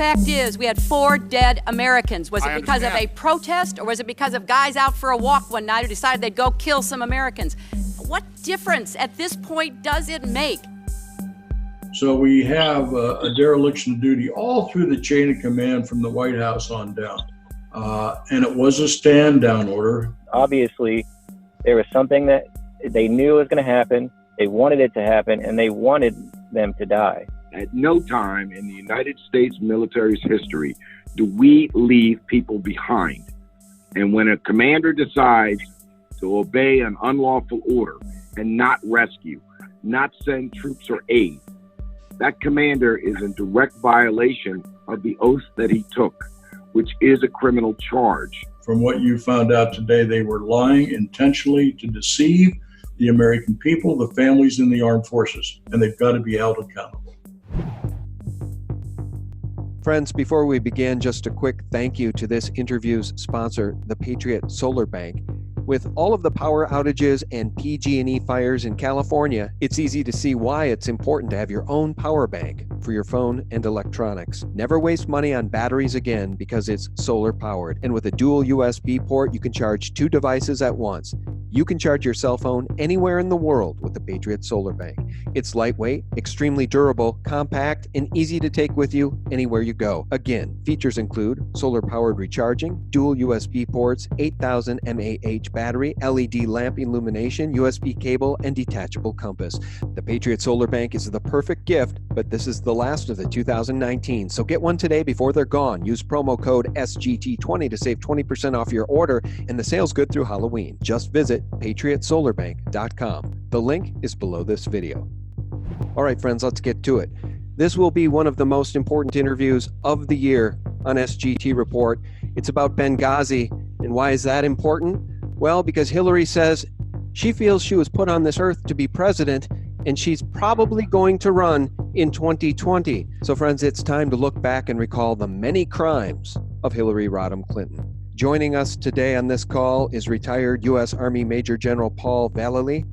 fact is, we had 4 dead Americans. Was it because of a protest, or was it because of guys out for a walk one night who decided they'd go kill some Americans? What difference at this point does it make? So we have a dereliction of duty all through the chain of command from the White House on down. And it was a stand-down order. Obviously, there was something that they knew was going to happen. They wanted it to happen, and they wanted them to die. At no time in the United States military's history do we leave people behind. And when a commander decides to obey an unlawful order and not rescue, not send troops or aid, that commander is in direct violation of the oath that he took, which is a criminal charge. From what you found out today, they were lying intentionally to deceive the American people, the families in the armed forces, and they've got to be held accountable. Friends, before we begin, just a quick thank you to this interview's sponsor, the Patriot Solar Bank. With all of the power outages and PG&E fires in California, it's easy to see why it's important to have your own power bank for your phone and electronics. Never waste money on batteries again because it's solar powered. And with a dual USB port, you can charge 2 devices at once. You can charge your cell phone anywhere in the world with the Patriot Solar Bank. It's lightweight, extremely durable, compact, and easy to take with you anywhere you go. Again, features include solar-powered recharging, dual USB ports, 8,000 mAh battery, LED lamp illumination, USB cable, and detachable compass. The Patriot Solar Bank is the perfect gift, but this is the last of the 2019, so get one today before they're gone. Use promo code SGT20 to save 20% off your order, and the sale's good through Halloween. Just visit patriotsolarbank.com. The link is below this video. All right, friends, let's get to it. This will be one of the most important interviews of the year on SGT Report. It's about Benghazi, and why is that important? Well, because Hillary says she feels she was put on this earth to be president, and she's probably going to run in 2020. So, friends, it's time to look back and recall the many crimes of Hillary Rodham Clinton. Joining us today on this call is retired U.S. Army Major General Paul Vallely.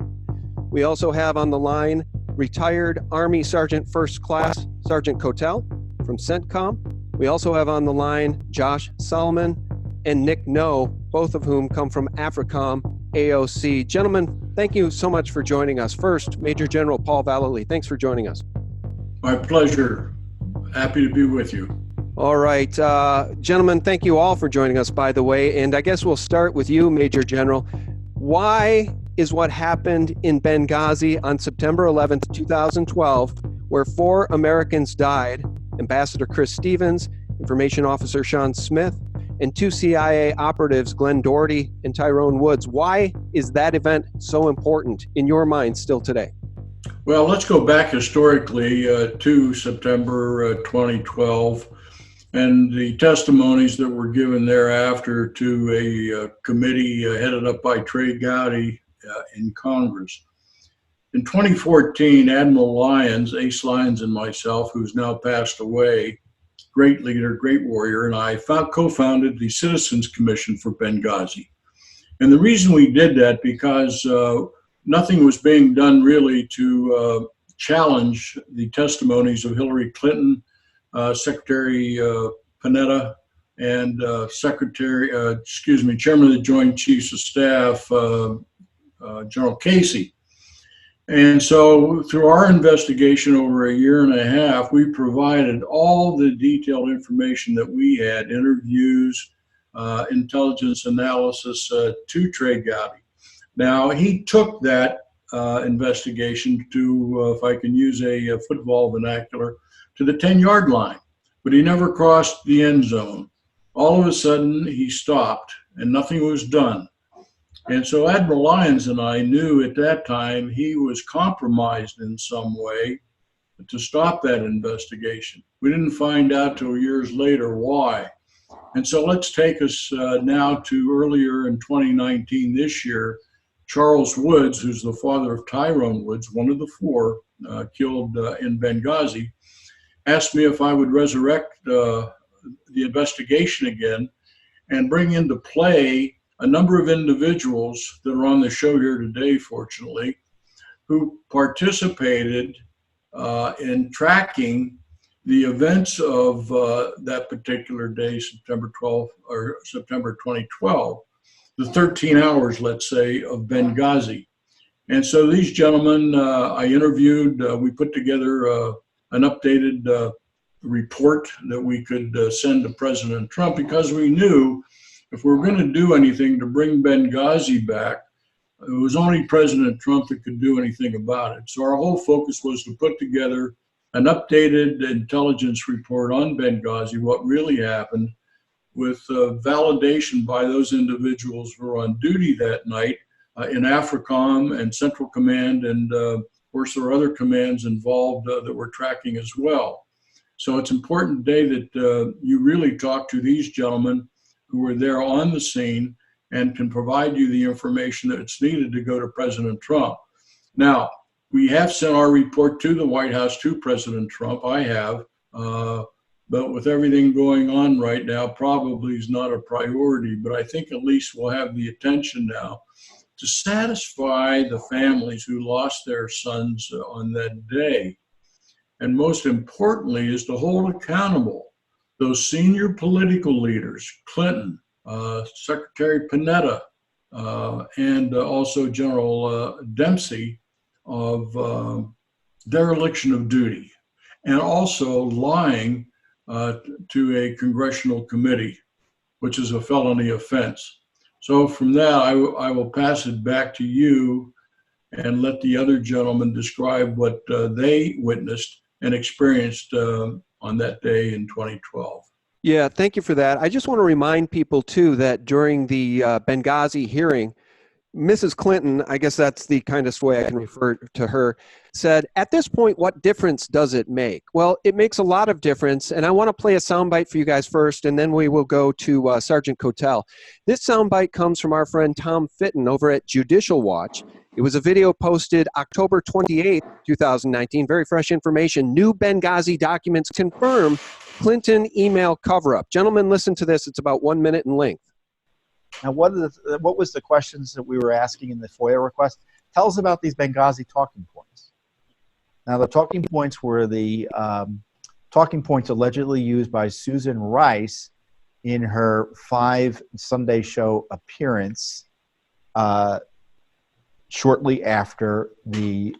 We also have on the line retired Army Sergeant First Class Sergeant Cotel from CENTCOM. We also have on the line Josh Solomon and Nick No, both of whom come from AFRICOM AOC. Gentlemen, thank you so much for joining us. First, Major General Paul Vallely, thanks for joining us. My pleasure. Happy to be with you. All right, gentlemen, thank you all for joining us, by the way. And I guess we'll start with you, Major General. Why is what happened in Benghazi on September 11th, 2012, where 4 Americans died, Ambassador Chris Stevens, Information Officer Sean Smith, and 2 CIA operatives, Glenn Doherty and Tyrone Woods. Why is that event so important in your mind still today? Well, let's go back historically to September 2012 and the testimonies that were given thereafter to a committee headed up by Trey Gowdy in Congress. In 2014, Admiral Lyons, Ace Lyons, and myself, who's now passed away, great leader, great warrior, and I co-founded the Citizens Commission for Benghazi. And the reason we did that, because nothing was being done really to challenge the testimonies of Hillary Clinton, Secretary Panetta, and Chairman of the Joint Chiefs of Staff, General Casey. And so through our investigation over a year and a half, we provided all the detailed information that we had, interviews, intelligence analysis to Trey Gowdy. Now, he took that investigation to, if I can use a football vernacular, to the 10-yard line, but he never crossed the end zone. All of a sudden, he stopped and nothing was done. And so Admiral Lyons and I knew at that time he was compromised in some way to stop that investigation. We didn't find out till years later why. And so let's take us now to earlier in 2019, this year. Charles Woods, who's the father of Tyrone Woods, one of the 4 killed in Benghazi, asked me if I would resurrect the investigation again and bring into play a number of individuals that are on the show here today, fortunately, who participated in tracking the events of that particular day, September 12th or September 2012, the 13 hours, let's say, of Benghazi. And so these gentlemen I interviewed, we put together an updated report that we could send to President Trump, because we knew if we were going to do anything to bring Benghazi back, it was only President Trump that could do anything about it. So our whole focus was to put together an updated intelligence report on Benghazi, what really happened, with validation by those individuals who were on duty that night in AFRICOM and Central Command, and of course there were other commands involved that we're tracking as well. So it's important today that you really talk to these gentlemen who were there on the scene and can provide you the information that's needed to go to President Trump. Now, we have sent our report to the White House to President Trump. I have, but with everything going on right now, probably is not a priority, but I think at least we'll have the attention now to satisfy the families who lost their sons on that day. And most importantly is to hold accountable those senior political leaders, Clinton, Secretary Panetta, and also General Dempsey, of dereliction of duty, and also lying to a congressional committee, which is a felony offense. So from that, I will pass it back to you and let the other gentlemen describe what they witnessed and experienced on that day in 2012. Yeah, thank you for that. I just want to remind people, too, that during the Benghazi hearing, Mrs. Clinton, I guess that's the kindest way I can refer to her, said, "At this point, what difference does it make?" Well, it makes a lot of difference, and I want to play a soundbite for you guys first, and then we will go to Sergeant Kotel. This soundbite comes from our friend Tom Fitton over at Judicial Watch. It was a video posted October 28, 2019, very fresh information. New Benghazi documents confirm Clinton email cover-up. Gentlemen, listen to this. It's about 1 minute in length. Now, what was the questions that we were asking in the FOIA request? Tell us about these Benghazi talking points. Now, the talking points were the talking points allegedly used by Susan Rice in her 5 Sunday show appearance shortly after the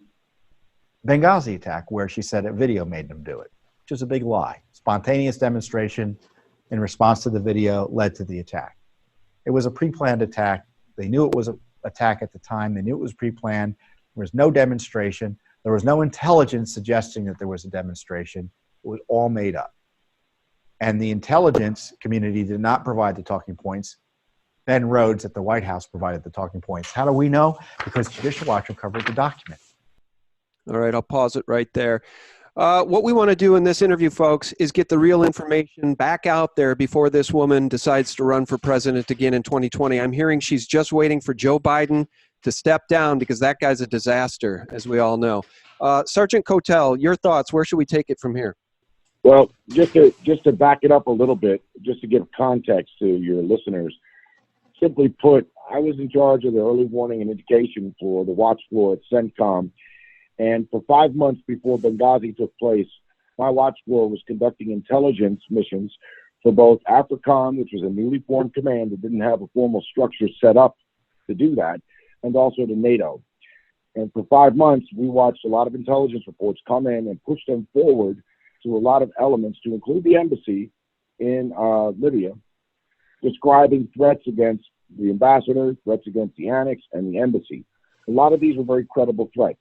Benghazi attack, where she said a video made them do it, which is a big lie. Spontaneous demonstration in response to the video led to the attack. It was a pre-planned attack. They knew it was an attack at the time. They knew it was pre-planned. There was no demonstration. There was no intelligence suggesting that there was a demonstration. It was all made up. And the intelligence community did not provide the talking points. Ben Rhodes at the White House provided the talking points. How do we know? Because Judicial Watch covered the document. All right, I'll pause it right there. What we want to do in this interview, folks, is get the real information back out there before this woman decides to run for president again in 2020. I'm hearing she's just waiting for Joe Biden to step down because that guy's a disaster, as we all know. Sergeant Kotel, your thoughts. Where should we take it from here? Well, just to back it up a little bit, just to give context to your listeners, simply put, I was in charge of the early warning and indication for the watch floor at CENTCOM. And for 5 months before Benghazi took place, my watch floor was conducting intelligence missions for both AFRICOM, which was a newly formed command that didn't have a formal structure set up to do that, and also to NATO. And for 5 months, we watched a lot of intelligence reports come in and push them forward to a lot of elements, to include the embassy in Libya, describing threats against the ambassador, threats against the annex, and the embassy. A lot of these were very credible threats.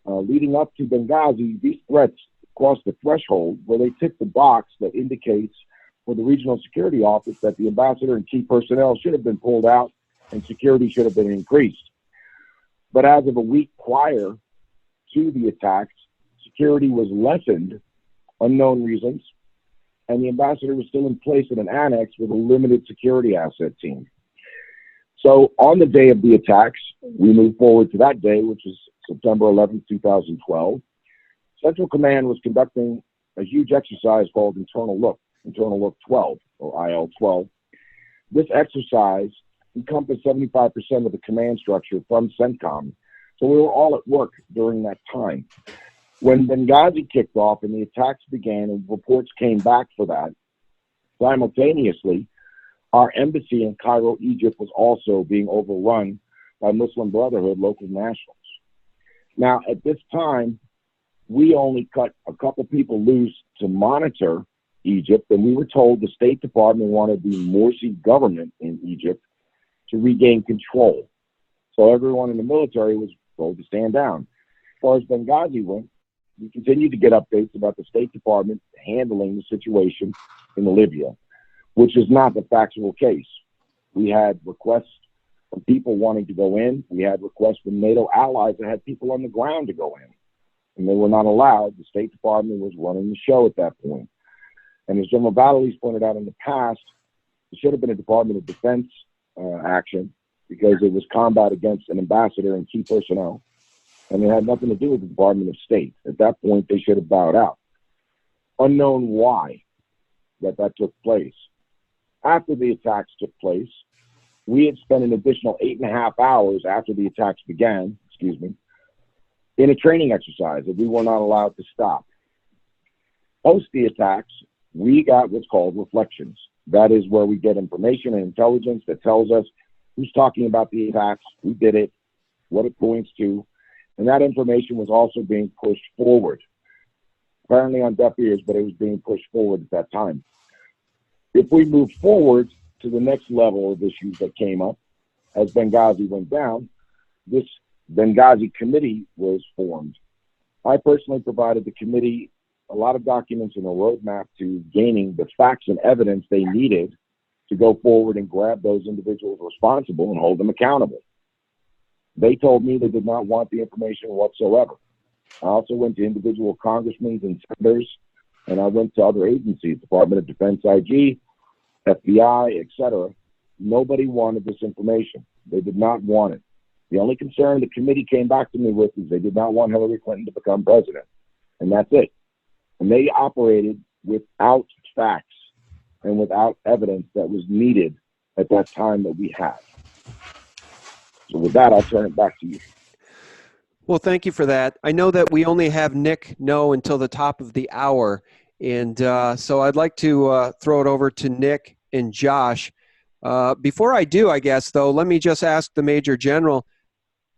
Leading up to Benghazi, these threats crossed the threshold where they ticked the box that indicates for the regional security office that the ambassador and key personnel should have been pulled out and security should have been increased. But as of a week prior to the attacks, security was lessened, unknown reasons, and the ambassador was still in place in an annex with a limited security asset team. So on the day of the attacks, we moved forward to that day, which is September 11, 2012. Central Command was conducting a huge exercise called Internal Look 12, or IL-12. This exercise encompassed 75% of the command structure from CENTCOM. So we were all at work during that time. When Benghazi kicked off and the attacks began and reports came back for that, simultaneously, our embassy in Cairo, Egypt was also being overrun by Muslim Brotherhood local nationals. Now, at this time, we only cut a couple people loose to monitor Egypt, and we were told the State Department wanted the Morsi government in Egypt to regain control. So everyone in the military was told to stand down. As far as Benghazi went, we continued to get updates about the State Department handling the situation in Libya, which is not the factual case. We had requests from people wanting to go in. We had requests from NATO allies that had people on the ground to go in, and they were not allowed. The State Department was running the show at that point. And as General Vallely's pointed out in the past, it should have been a Department of Defense action, because it was combat against an ambassador and key personnel, and it had nothing to do with the Department of State. At that point, they should have bowed out. Unknown why that took place. After the attacks took place, we had spent an additional 8.5 hours after the attacks began, in a training exercise that we were not allowed to stop. Post the attacks, we got what's called reflections. That is where we get information and intelligence that tells us who's talking about the attacks, who did it, what it points to, and that information was also being pushed forward. Apparently on deaf ears, but it was being pushed forward at that time. If we move forward to the next level of issues that came up, as Benghazi went down, this Benghazi committee was formed. I personally provided the committee a lot of documents and a roadmap to gaining the facts and evidence they needed to go forward and grab those individuals responsible and hold them accountable. They told me they did not want the information whatsoever. I also went to individual congressmen and senators, and I went to other agencies, Department of Defense IG, FBI, etc. Nobody wanted this information. They did not want it. The only concern the committee came back to me with is they did not want Hillary Clinton to become president. And that's it. And they operated without facts and without evidence that was needed at that time that we had. So with that, I'll turn it back to you. Well, thank you for that. I know that we only have Nick know until the top of the hour. And so I'd like to throw it over to Nick and Josh. Before I do, I guess, though, let me just ask the Major General,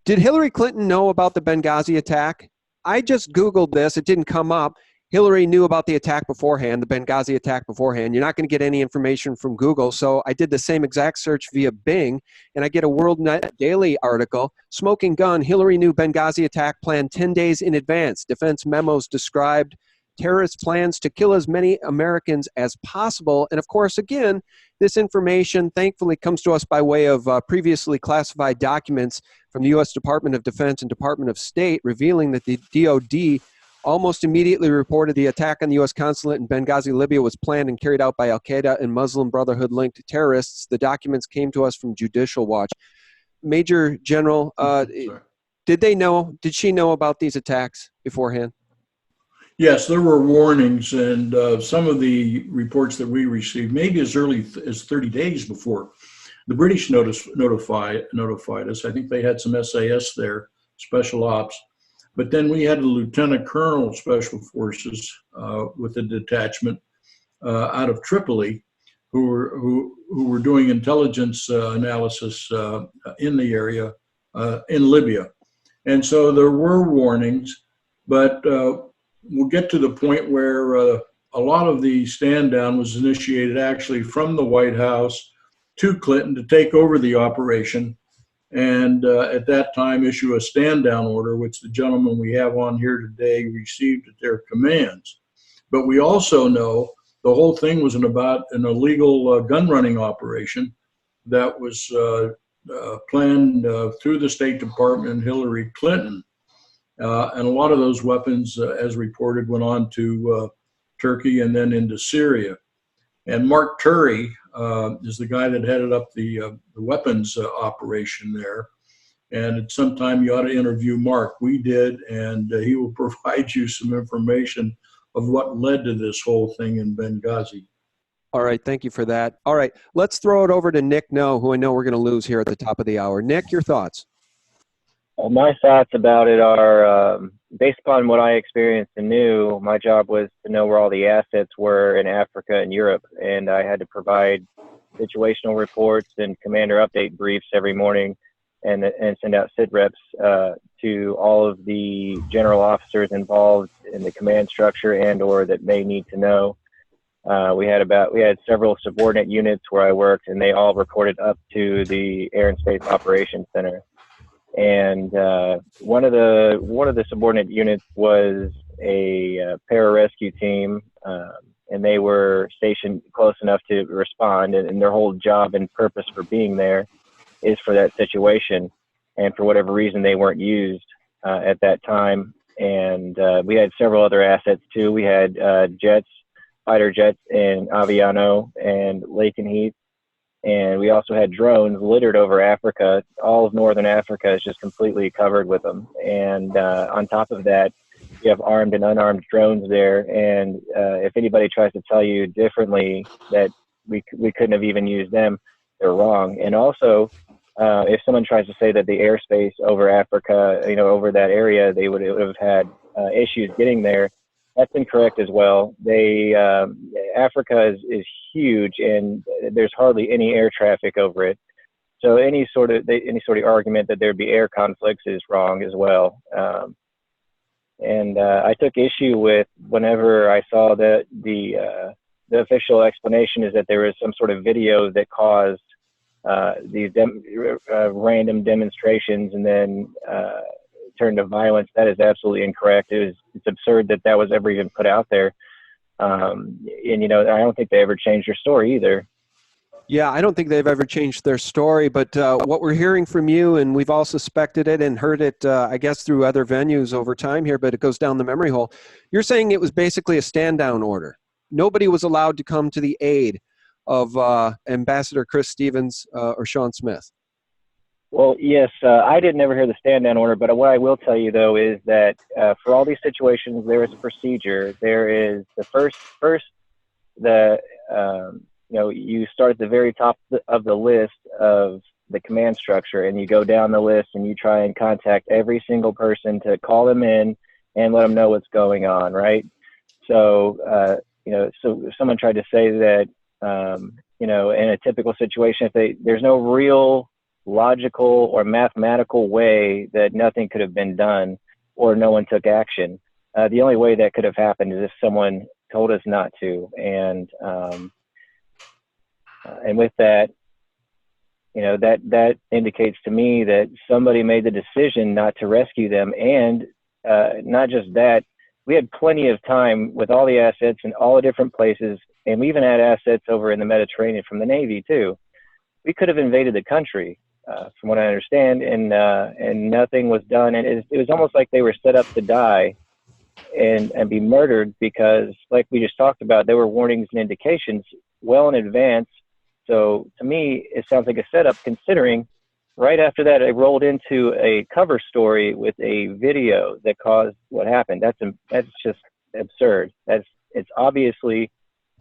did Hillary Clinton know about the Benghazi attack? I just Googled this. It didn't come up. Hillary knew about the attack beforehand, the Benghazi attack beforehand. You're not going to get any information from Google. So I did the same exact search via Bing, and I get a World Net Daily article. Smoking gun, Hillary knew Benghazi attack planned 10 days in advance. Defense memos described terrorist plans to kill as many Americans as possible. And of course, again, this information thankfully comes to us by way of previously classified documents from the U.S. Department of Defense and Department of State, revealing that the DOD almost immediately reported the attack on the U.S. consulate in Benghazi, Libya was planned and carried out by al-Qaeda and Muslim Brotherhood-linked terrorists. The documents came to us from Judicial Watch. Major General, did she know about these attacks beforehand? Yes, there were warnings, and some of the reports that we received, maybe as early as 30 days before, the British notified us. I think they had some SAS there, special ops. But then we had a lieutenant colonel special forces with a detachment out of Tripoli who were doing intelligence analysis in the area in Libya. And so there were warnings, but we'll get to the point where a lot of the stand down was initiated actually from the White House to Clinton to take over the operation. And at that time issue a stand down order, which the gentleman we have on here today received at their commands. But we also know the whole thing was about an illegal gun running operation that was planned through the State Department and Hillary Clinton. And a lot of those weapons, as reported, went on to Turkey and then into Syria. And Mark Turry is the guy that headed up the weapons operation there. And at some time you ought to interview Mark. We did, and he will provide you some information of what led to this whole thing in Benghazi. All right, thank you for that. All right, let's throw it over to Nick No, who I know we're going to lose here at the top of the hour. Nick, your thoughts? Well, my thoughts about it are based upon what I experienced and knew, my job was to know where all the assets were in Africa and Europe, and I had to provide situational reports and commander update briefs every morning, and send out sit reps to all of the general officers involved in the command structure and or that may need to know. We had several subordinate units where I worked, and they all reported up to the Air and Space Operations Center. And one of the subordinate units was a pararescue team, and they were stationed close enough to respond, and their whole job and purpose for being there is for that situation. And for whatever reason, they weren't used at that time. And we had several other assets too. We had jets, fighter jets in Aviano and Lakenheath. And we also had drones littered over Africa. All of northern Africa is just completely covered with them. And on top of that, you have armed and unarmed drones there. And if anybody tries to tell you differently that we couldn't have even used them, they're wrong. And also, if someone tries to say that the airspace over Africa, over that area, they would have had issues getting there, that's incorrect as well. Africa is huge, and there's hardly any air traffic over it. So any sort of argument that there'd be air conflicts is wrong as well. And I took issue with whenever I saw that the official explanation is that there was some sort of video that caused these random demonstrations and then turned to violence. That is absolutely incorrect. It's absurd that was ever even put out there. And I don't think they ever changed their story either. Yeah, I don't think they've ever changed their story, but what we're hearing from you, and we've all suspected it and heard it, I guess, through other venues over time here, but it goes down the memory hole. You're saying it was basically a stand-down order. Nobody was allowed to come to the aid of Ambassador Chris Stevens or Sean Smith. Well, yes, I didn't ever hear the stand-down order, but what I will tell you, though, is that for all these situations, there is a procedure. There is the first you start at the very top of the list of the command structure, and you go down the list and you try and contact every single person to call them in and let them know what's going on, right? So, so if someone tried to say that, in a typical situation, there's no real logical or mathematical way that nothing could have been done or no one took action. The only way that could have happened is if someone told us not to. And with that, that indicates to me that somebody made the decision not to rescue them. And not just that, we had plenty of time with all the assets in all the different places. And we even had assets over in the Mediterranean from the Navy too. We could have invaded the country, from what I understand, and nothing was done. And it was almost like they were set up to die and be murdered because, like we just talked about, there were warnings and indications well in advance. So to me, it sounds like a setup, considering right after that, I rolled into a cover story with a video that caused what happened. That's just absurd. It's obviously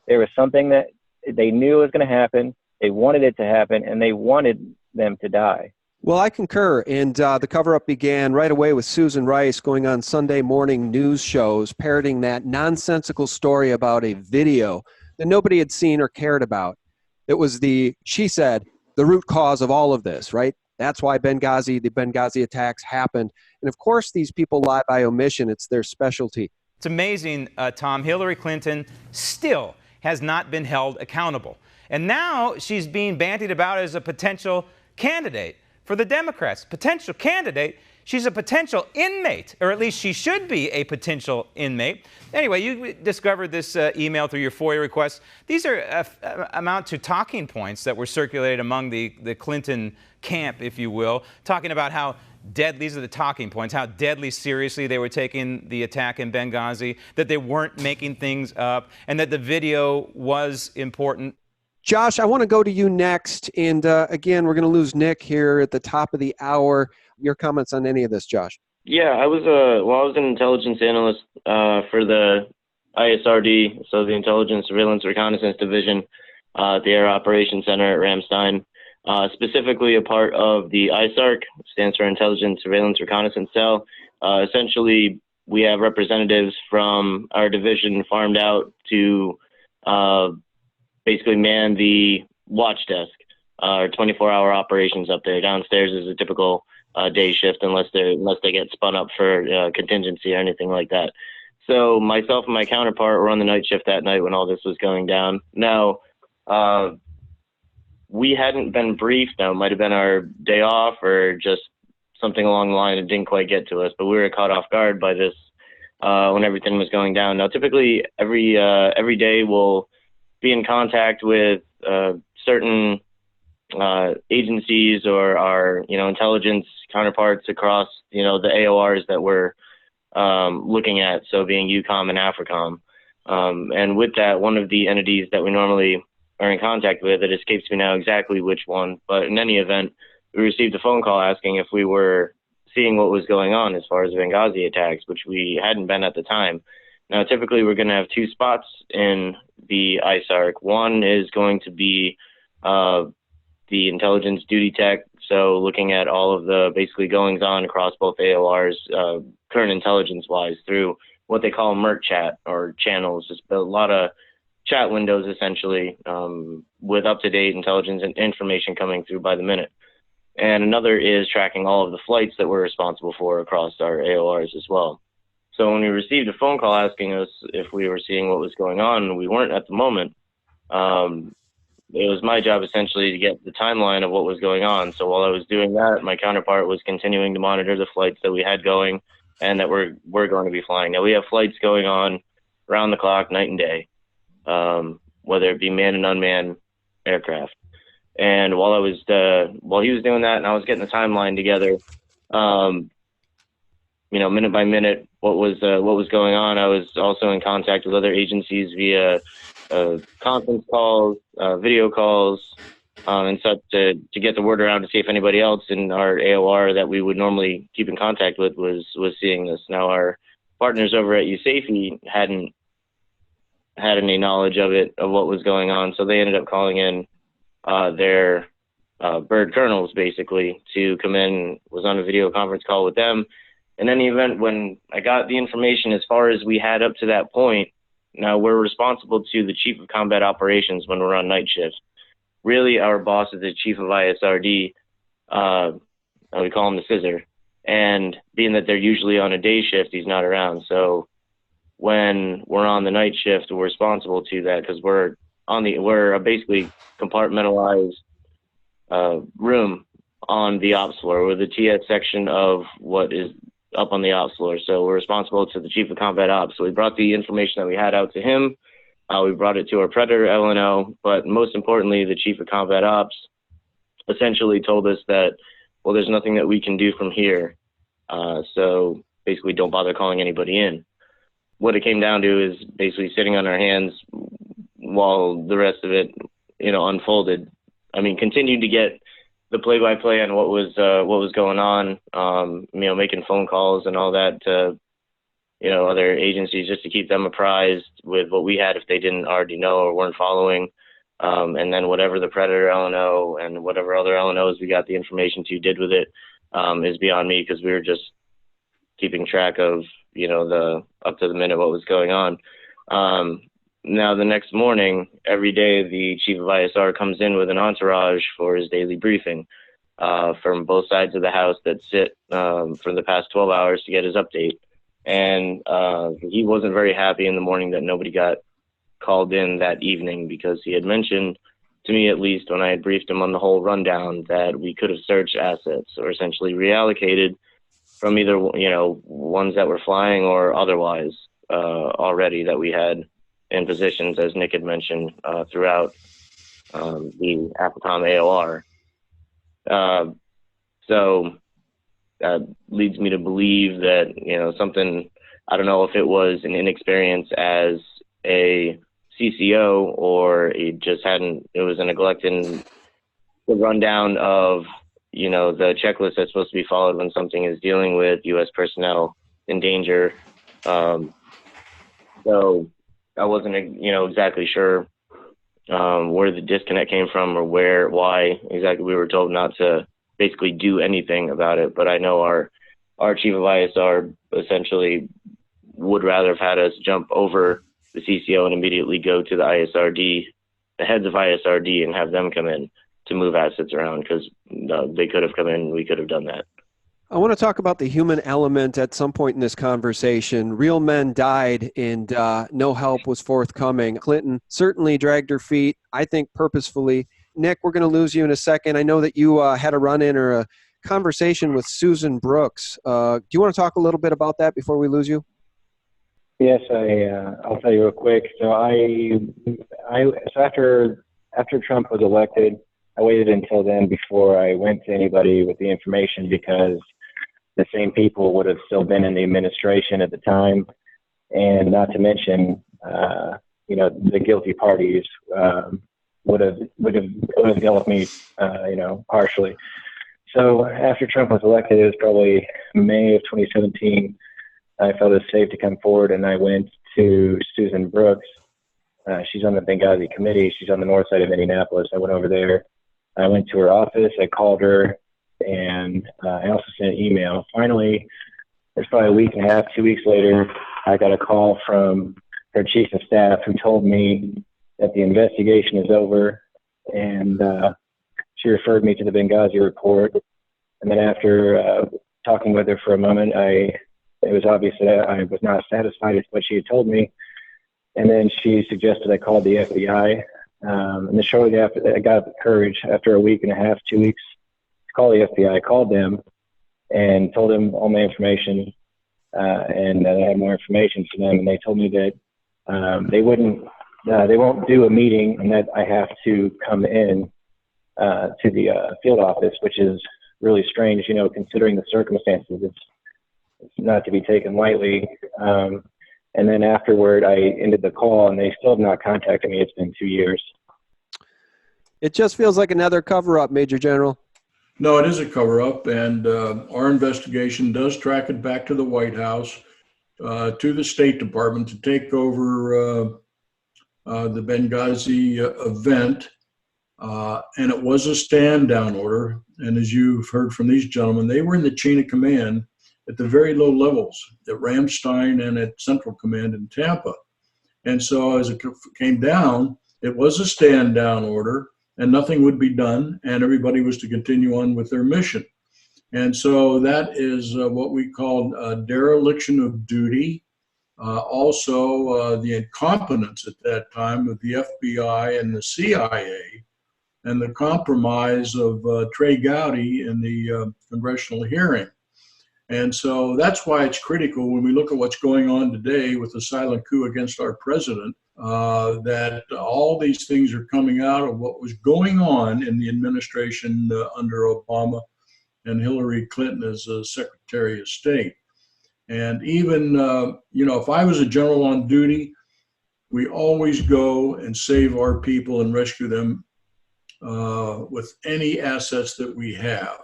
there was something that they knew was going to happen. They wanted it to happen, and they wanted them to die. Well, I concur. And the cover-up began right away with Susan Rice going on Sunday morning news shows, parroting that nonsensical story about a video that nobody had seen or cared about. It was she said, the root cause of all of this, right? That's why the Benghazi attacks happened. And of course, these people lie by omission. It's their specialty. It's amazing, Tom. Hillary Clinton still has not been held accountable. And now she's being bandied about as a potential candidate for the Democrats. Potential candidate. She's a potential inmate, or at least she should be a potential inmate. Anyway, you discovered this email through your FOIA request. These are amount to talking points that were circulated among the Clinton camp, if you will, talking about how deadly, these are the talking points, how deadly seriously they were taking the attack in Benghazi, that they weren't making things up, and that the video was important. Josh, I want to go to you next. And again, we're going to lose Nick here at the top of the hour. Your comments on any of this, Josh? Yeah, I was an intelligence analyst for the ISRD, so the Intelligence Surveillance Reconnaissance Division at the Air Operations Center at Ramstein, specifically a part of the ISARC, stands for Intelligence Surveillance Reconnaissance Cell. Essentially, we have representatives from our division farmed out to basically man the watch desk, our 24-hour operations up there. Downstairs is a typical day shift unless they get spun up for contingency or anything like that. So myself and my counterpart were on the night shift that night when all this was going down. Now, we hadn't been briefed. Now, it might have been our day off or just something along the line that didn't quite get to us, but we were caught off guard by this when everything was going down. Now, typically every day we'll be in contact with certain agencies or our intelligence counterparts across the AORs that we're looking at, so being EUCOM and AFRICOM. And with that, one of the entities that we normally are in contact with, it escapes me now exactly which one, but in any event, we received a phone call asking if we were seeing what was going on as far as Benghazi attacks, which we hadn't been at the time. Now, typically we're going to have two spots in the ISARC. One is going to be the intelligence duty tech, so looking at all of the basically goings on across both AORs, current intelligence-wise, through what they call MERT chat or channels, just a lot of chat windows essentially, with up-to-date intelligence and information coming through by the minute. And another is tracking all of the flights that we're responsible for across our AORs as well. So when we received a phone call asking us if we were seeing what was going on, and we weren't at the moment, it was my job essentially to get the timeline of what was going on. So while I was doing that, my counterpart was continuing to monitor the flights that we had going and that we're going to be flying. Now, we have flights going on around the clock, night and day, whether it be manned and unmanned aircraft. And while he was doing that and I was getting the timeline together, minute by minute, what was going on, I was also in contact with other agencies via conference calls, video calls, and such to get the word around to see if anybody else in our AOR that we would normally keep in contact with was seeing this. Now, our partners over at USAFE hadn't had any knowledge of what was going on, so they ended up calling in their bird colonels basically to come in. Was on a video conference call with them. In any event, when I got the information as far as we had up to that point, now we're responsible to the Chief of Combat Operations when we're on night shift. Really, our boss is the Chief of ISRD. We call him the Scissor. And being that they're usually on a day shift, he's not around. So when we're on the night shift, we're responsible to that because we're a basically compartmentalized room on the ops floor. We're the TS section of what is up on the ops floor. So we're responsible to the Chief of Combat Ops. So we brought the information that we had out to him. We brought it to our Predator LNO, but most importantly, the Chief of Combat Ops essentially told us that, well, there's nothing that we can do from here. So basically don't bother calling anybody in. What it came down to is basically sitting on our hands while the rest of it, unfolded. I mean, continued to get the play-by-play on what was going on, making phone calls and all that to, other agencies just to keep them apprised with what we had if they didn't already know or weren't following. And then whatever the Predator LNO and whatever other LNOs we got the information to did with it is beyond me because we were just keeping track of, the up to the minute what was going on. Now, the next morning, every day, the Chief of ISR comes in with an entourage for his daily briefing from both sides of the house that sit for the past 12 hours to get his update. And he wasn't very happy in the morning that nobody got called in that evening because he had mentioned, to me at least, when I had briefed him on the whole rundown, that we could have searched assets or essentially reallocated from either, ones that were flying or otherwise already that we had in positions, as Nick had mentioned, throughout the AFRICOM AOR. So that leads me to believe that, something, I don't know if it was an inexperience as a CCO or it was a neglect in the rundown of, the checklist that's supposed to be followed when something is dealing with U.S. personnel in danger. So I wasn't, exactly sure where the disconnect came from or why exactly we were told not to basically do anything about it. But I know our Chief of ISR essentially would rather have had us jump over the CCO and immediately go to the ISRD, the heads of ISRD, and have them come in to move assets around, because they could have come in, we could have done that. I want to talk about the human element at some point in this conversation. Real men died and no help was forthcoming. Clinton certainly dragged her feet, I think purposefully. Nick, we're going to lose you in a second. I know that you had a run-in or a conversation with Susan Brooks. Do you want to talk a little bit about that before we lose you? Yes, I'll tell you real quick. So after Trump was elected, I waited until then before I went to anybody with the information, because the same people would have still been in the administration at the time, and not to mention, the guilty parties would have dealt with me, harshly. So after Trump was elected, it was probably May of 2017. I felt it was safe to come forward, and I went to Susan Brooks. She's on the Benghazi committee. She's on the north side of Indianapolis. I went over there. I went to her office. I called her, and I also sent an email. Finally, it's probably a week and a half, 2 weeks later, I got a call from her chief of staff, who told me that the investigation is over, and she referred me to the Benghazi report. And then after talking with her for a moment, it was obvious that I was not satisfied with what she had told me. And then she suggested I call the FBI. And then shortly after that, I got the courage, after a week and a half, 2 weeks, to call the FBI. I called them and told them all my information, and that I had more information for them. And they told me that they won't do a meeting, and that I have to come in to the field office, which is really strange, considering the circumstances. It's not to be taken lightly. And then afterward, I ended the call, and they still have not contacted me. It's been 2 years. It just feels like another cover-up, Major General. No, it is a cover-up, and our investigation does track it back to the White House, to the State Department, to take over the Benghazi event. And it was a stand-down order. And as you've heard from these gentlemen, they were in the chain of command at the very low levels, at Ramstein and at Central Command in Tampa. And so as it came down, it was a stand-down order, and nothing would be done, and everybody was to continue on with their mission. And so that is what we call a dereliction of duty. Also, the incompetence at that time of the FBI and the CIA, and the compromise of Trey Gowdy in the congressional hearing. And so that's why it's critical when we look at what's going on today with the silent coup against our president, that all these things are coming out of what was going on in the administration under Obama and Hillary Clinton as Secretary of State. And even, if I was a general on duty, we always go and save our people and rescue them with any assets that we have.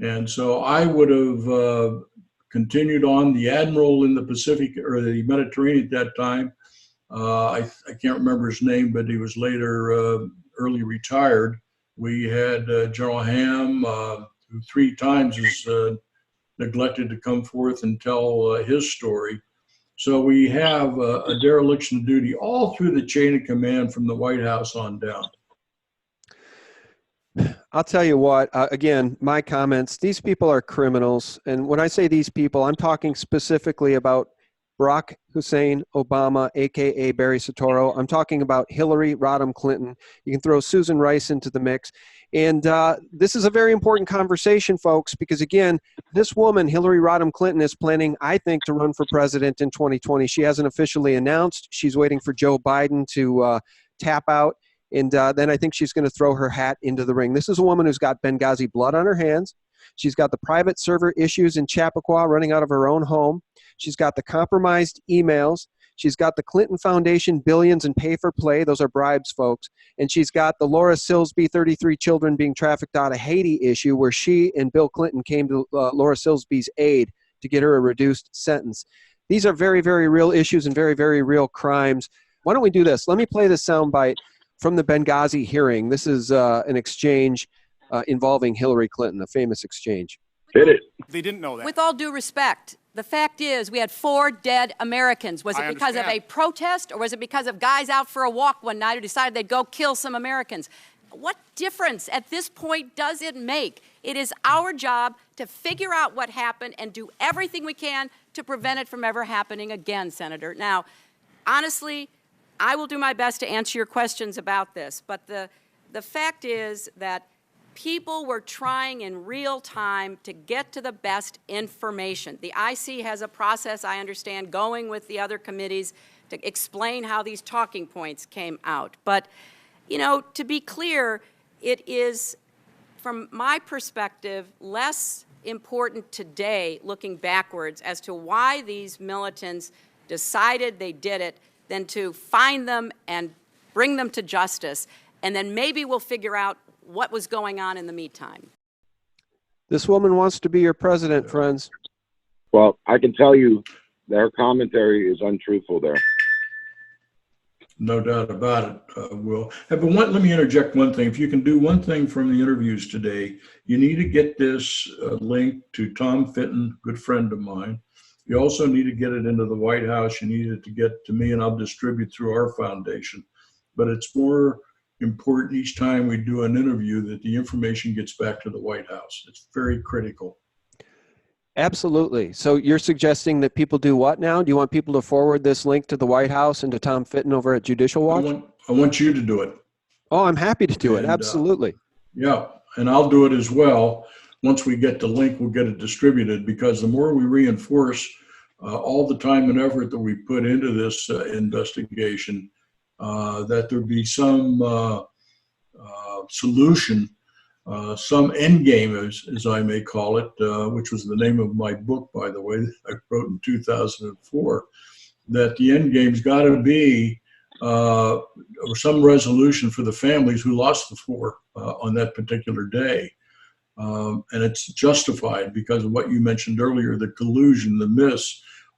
And so I would have continued on. The admiral in the Pacific or the Mediterranean at that time, I can't remember his name, but he was later early retired. We had General Ham, who 3 times is neglected to come forth and tell his story. So we have a dereliction of duty all through the chain of command from the White House on down. I'll tell you what, again, my comments, these people are criminals. And when I say these people, I'm talking specifically about Barack Hussein Obama, a.k.a. Barry Soetoro. I'm talking about Hillary Rodham Clinton. You can throw Susan Rice into the mix. And this is a very important conversation, folks, because, again, this woman, Hillary Rodham Clinton, is planning, I think, to run for president in 2020. She hasn't officially announced. She's waiting for Joe Biden to tap out. And then I think she's going to throw her hat into the ring. This is a woman who's got Benghazi blood on her hands. She's got the private server issues in Chappaqua running out of her own home. She's got the compromised emails. She's got the Clinton Foundation billions in pay for play. Those are bribes, folks. And she's got the Laura Silsby 33 children being trafficked out of Haiti issue, where she and Bill Clinton came to Laura Silsby's aid to get her a reduced sentence. These are very, very real issues and very, very real crimes. Why don't we do this? Let me play this soundbite from the Benghazi hearing. This is an exchange involving Hillary Clinton, a famous exchange. Hit it. They didn't know that. With all due respect, The fact is, we had 4 dead Americans. Was it because of a protest, or was it because of guys out for a walk one night who decided they'd go kill some Americans? What difference at this point does it make? It is our job to figure out what happened and do everything we can to prevent it from ever happening again, Senator. Now, honestly, I will do my best to answer your questions about this, but the fact is that people were trying in real time to get to the best information. The IC has a process, I understand, going with the other committees to explain how these talking points came out. But, you know, to be clear, it is, from my perspective, less important today, looking backwards, as to why these militants decided they did it, than to find them and bring them to justice. And then maybe we'll figure out what was going on in the meantime. This woman wants to be your president, friends. Well, I can tell you their commentary is untruthful there. No doubt about it, Will. Hey, but let me interject one thing. If you can do one thing from the interviews today, you need to get this link to Tom Fitton, good friend of mine. You also need to get it into the White House. You need it to get to me, and I'll distribute through our foundation. But it's more important each time we do an interview that the information gets back to the White House. It's very critical. Absolutely. So you're suggesting that people do what now? Do you want people to forward this link to the White House and to Tom Fitton over at Judicial Watch? I want you to do it. Oh, I'm happy to do it. Absolutely. Yeah, and I'll do it as well. Once we get the link, we'll get it distributed, because the more we reinforce all the time and effort that we put into this investigation, that there be some solution, some end game, as I may call it, which was the name of my book, by the way, that I wrote in 2004, that the end game's got to be some resolution for the families who lost the 4 on that particular day. And it's justified because of what you mentioned earlier, the collusion, the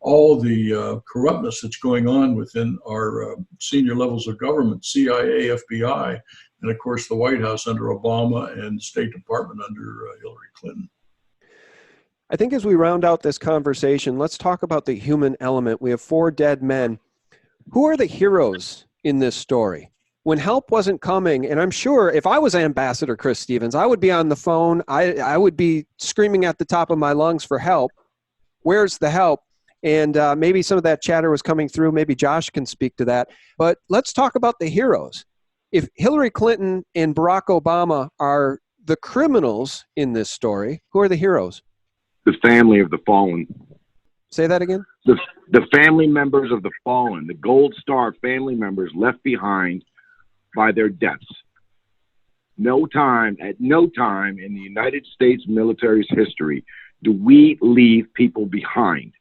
all the corruptness that's going on within our senior levels of government, CIA, FBI, and of course the White House under Obama and the State Department under Hillary Clinton. I think as we round out this conversation, let's talk about the human element. We have 4 dead men. Who are the heroes in this story? When help wasn't coming, and I'm sure if I was Ambassador Chris Stevens, I would be on the phone. I would be screaming at the top of my lungs for help. Where's the help? And maybe some of that chatter was coming through. Maybe Josh can speak to that. But let's talk about the heroes. If Hillary Clinton and Barack Obama are the criminals in this story, who are the heroes? The family of the fallen. Say that again? The family members of the fallen, the Gold Star family members left behind by their deaths. At no time in the United States military's history do we leave people behind.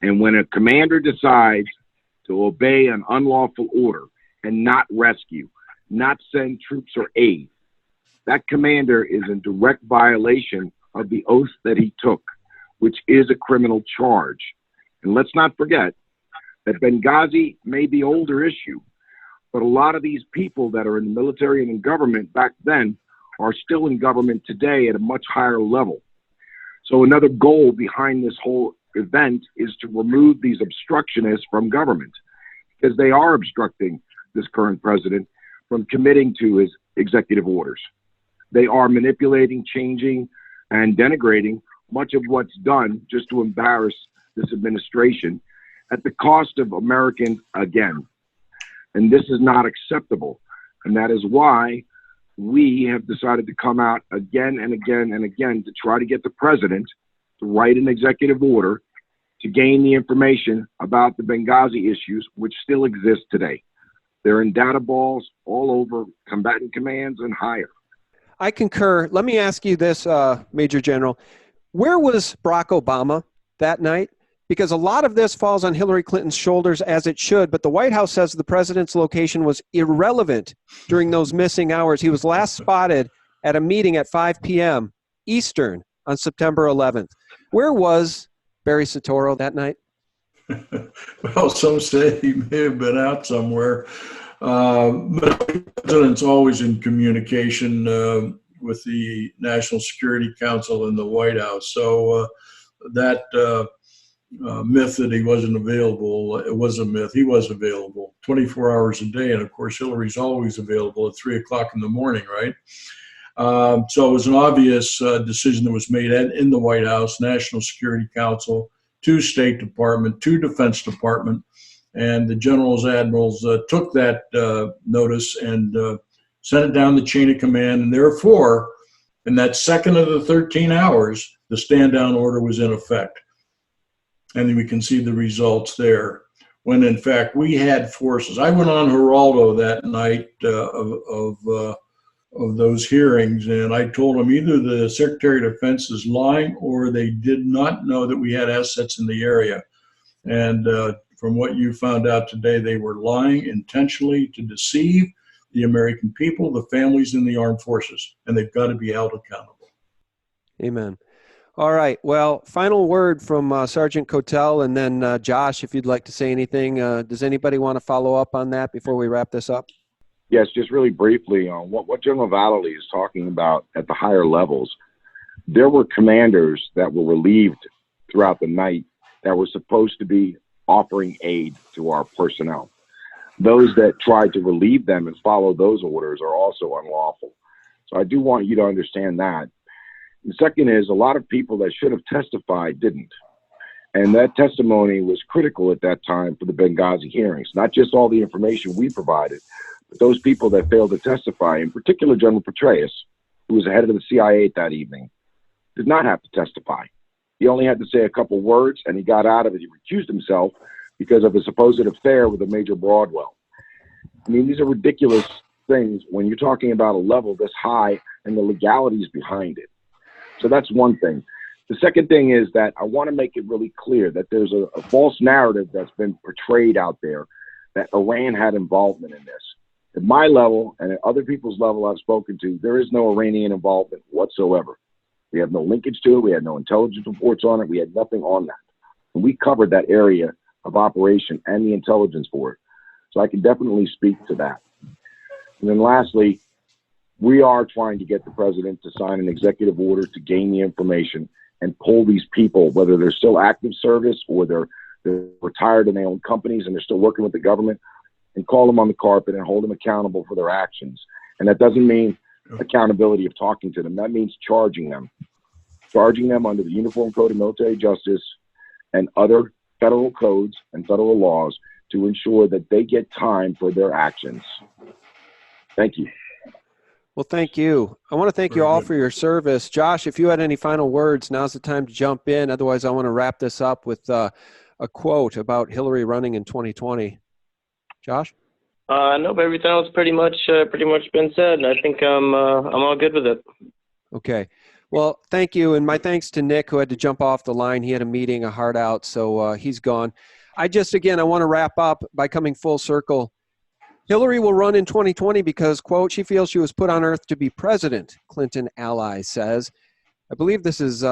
And when a commander decides to obey an unlawful order and not rescue, not send troops or aid, that commander is in direct violation of the oath that he took, which is a criminal charge. And let's not forget that Benghazi may be an older issue, but a lot of these people that are in the military and in government back then are still in government today at a much higher level. So another goal behind this whole event is to remove these obstructionists from government, because they are obstructing this current president from committing to his executive orders. They are manipulating, changing, and denigrating much of what's done just to embarrass this administration at the cost of Americans again. And this is not acceptable. And that is why we have decided to come out again and again and again to try to get the president to write an executive order to gain the information about the Benghazi issues, which still exist today. They're in data balls all over combatant commands and higher. I concur. Let me ask you this, Major General. Where was Barack Obama that night? Because a lot of this falls on Hillary Clinton's shoulders, as it should, but the White House says the president's location was irrelevant during those missing hours. He was last spotted at a meeting at 5 p.m. Eastern on September 11th. Where was Barry Soetoro that night? Well, some say he may have been out somewhere. But the president's always in communication with the National Security Council and the White House. So that myth that he wasn't available. It was a myth. He was available 24 hours a day. And of course, Hillary's always available at 3 o'clock in the morning, right? So it was an obvious decision that was made in the White House, National Security Council, to State Department, to Defense Department. And the generals, admirals took that notice and sent it down the chain of command. And therefore, in that second of the 13 hours, the stand down order was in effect. And we can see the results there. When in fact we had forces. I went on Geraldo that night of those hearings, and I told them either the Secretary of Defense is lying or they did not know that we had assets in the area. And from what you found out today, they were lying intentionally to deceive the American people, the families in the armed forces, and they've got to be held accountable. Amen. All right. Well, final word from Sergeant Kotel, and then Josh, if you'd like to say anything. Does anybody want to follow up on that before we wrap this up? Yes, just really briefly on what General Vallely is talking about at the higher levels. There were commanders that were relieved throughout the night that were supposed to be offering aid to our personnel. Those that tried to relieve them and follow those orders are also unlawful. So I do want you to understand that. The second is a lot of people that should have testified didn't. And that testimony was critical at that time for the Benghazi hearings, not just all the information we provided, but those people that failed to testify, in particular General Patriots, who was the head of the CIA that evening, did not have to testify. He only had to say a couple words, and he got out of it. He recused himself because of a supposed affair with a Major Broadwell. I mean, these are ridiculous things when you're talking about a level this high and the legalities behind it. So that's one thing. The second thing is that I want to make it really clear that there's a false narrative that's been portrayed out there that Iran had involvement in this. At my level and at other people's level I've spoken to, there is no Iranian involvement whatsoever. We have no linkage to it. We had no intelligence reports on it. We had nothing on that. And we covered that area of operation and the intelligence for it. So I can definitely speak to that. And then lastly, we are trying to get the president to sign an executive order to gain the information and pull these people, whether they're still active service or they're retired and they own companies and they're still working with the government, and call them on the carpet and hold them accountable for their actions. And that doesn't mean accountability of talking to them. That means charging them under the Uniform Code of Military Justice and other federal codes and federal laws to ensure that they get time for their actions. Thank you. Well, thank you. I want to thank you all for your service. Josh, if you had any final words, now's the time to jump in. Otherwise, I want to wrap this up with a quote about Hillary running in 2020. Josh? No, but everything else pretty much been said, and I think I'm all good with it. Okay. Well, thank you, and my thanks to Nick, who had to jump off the line. He had a meeting, a hard out, so he's gone. I want to wrap up by coming full circle. Hillary will run in 2020 because, quote, she feels she was put on earth to be president, Clinton ally says. I believe this is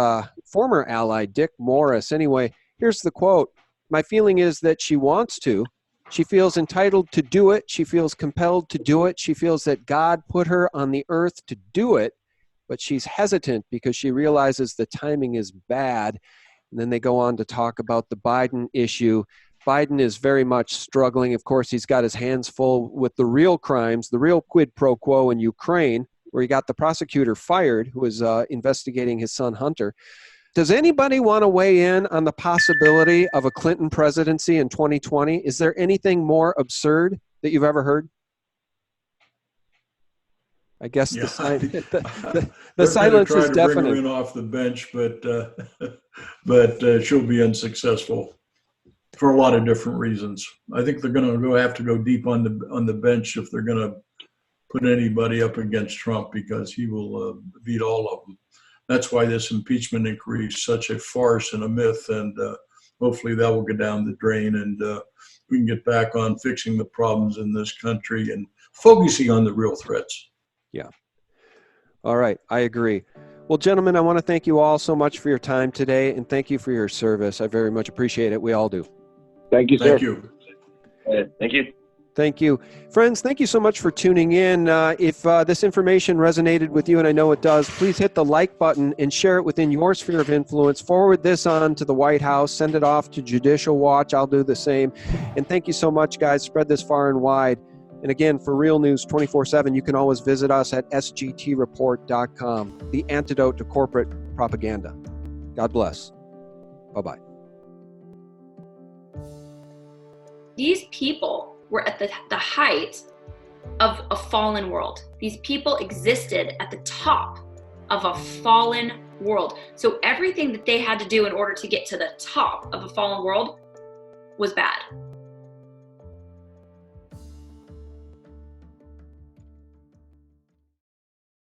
former ally Dick Morris. Anyway, here's the quote. My feeling is that she wants to. She feels entitled to do it. She feels compelled to do it. She feels that God put her on the earth to do it, but she's hesitant because she realizes the timing is bad. And then they go on to talk about the Biden issue. Biden is very much struggling. Of course, he's got his hands full with the real crimes, the real quid pro quo in Ukraine, where he got the prosecutor fired who was investigating his son Hunter. Does anybody want to weigh in on the possibility of a Clinton presidency in 2020? Is there anything more absurd that you've ever heard? I guess the silence is definite. Bring her in off the bench, but she'll be unsuccessful for a lot of different reasons. I think they're going to have to go deep on the bench if they're going to put anybody up against Trump, because he will beat all of them. That's why this impeachment inquiry is such a farce and a myth, and hopefully that will go down the drain, and we can get back on fixing the problems in this country and focusing on the real threats. Yeah. All right. I agree. Well, gentlemen, I want to thank you all so much for your time today, and thank you for your service. I very much appreciate it. We all do. Thank you, sir. Thank you. Thank you. Thank you. Friends, thank you so much for tuning in. If this information resonated with you, and I know it does, please hit the like button and share it within your sphere of influence. Forward this on to the White House. Send it off to Judicial Watch. I'll do the same. And thank you so much, guys. Spread this far and wide. And again, for Real News 24/7, you can always visit us at sgtreport.com, the antidote to corporate propaganda. God bless. Bye-bye. These people were at the height of a fallen world. These people existed at the top of a fallen world. So everything that they had to do in order to get to the top of a fallen world was bad.